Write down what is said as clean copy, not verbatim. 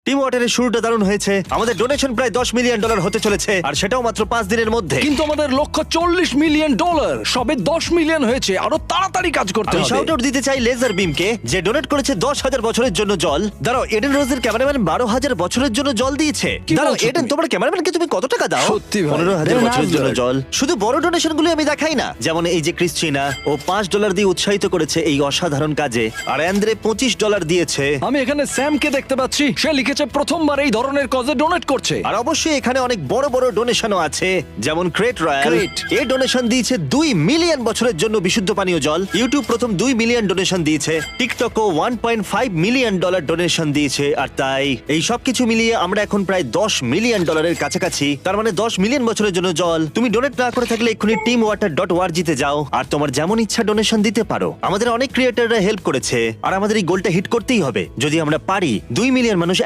Team ওয়াটারের শুরুটা দারুণ হয়েছে। আমাদের ডোনেশন প্রায় $10 মিলিয়ন হতে চলেছে, আর সেটাও মাত্র 5 দিনের মধ্যে। কিন্তু আমাদের লক্ষ্য $40 মিলিয়ন। সবে 10 মিলিয়ন হয়েছে, আরো তাড়াতাড়ি কাজ করতে আমি হবে। শাউট আউট দিতে চাই লেজার বিমকে, যে ডোনেট করেছে 10,000 বছরের জন্য জল। দাঁড়াও, এডেন রোজের ক্যামেরাম্যান 12,000 বছরের জন্য জল দিয়েছে। কি দাঁড়াও বলছো এডেন, তুমি? তোমার ক্যামেরাম্যানকে তুমি কত টাকা দাও? সত্যি ভাই। 15,000 বছরের জন্য নাজদার। জল। শুধু বড় ডোনেশন গুলো আমি দেখাই না, যেমন এই যে ক্রিশ্চিনা, ও $5 দিয়ে উৎসাহিত করেছে এই অসাধারণ কাজে, আর অ্যান্দ্রে $25 দিয়েছে। আমি এখানে স্যামকে দেখতে পাচ্ছি, সে লিখেছে প্রথমবার এই ধরনের কজে ডোনেট করছে। আর অবশ্যই এখানে অনেক বড় বড় ডোনেশনও আছে, যেমন ক্রেট রয়্যাল। ক্রেট। এ ডোনেশন দিয়েছে 2 মিলিয়ন বছরের জন্য বিশুদ্ধ পানীয় জল। ইউটিউব প্রথম 2 মিলিয়ন ডোনেশন দিয়েছে। টিকটকও $1.5 মিলিয়ন ডোনেশন দিয়েছে। আর তাই এই সবকিছু মিলিয়ে আমরা এখন প্রায় $10 মিলিয়ন কাছাকাছি। তার মানে 10 মিলিয়ন বছরের জন্য জল। তুমি ডোনেট না করে থাকলে এক্ষুনি teamwater.org তে যাও আর তোমার যেমন ইচ্ছা ডোনেশন দিতে পারো। আমাদের অনেক ক্রিয়েটররা হেল্প করেছে, আর আমাদের এই গোলটা হিট করতেই হবে। যদি আমরা পারি 2 মিলিয়ন মানুষ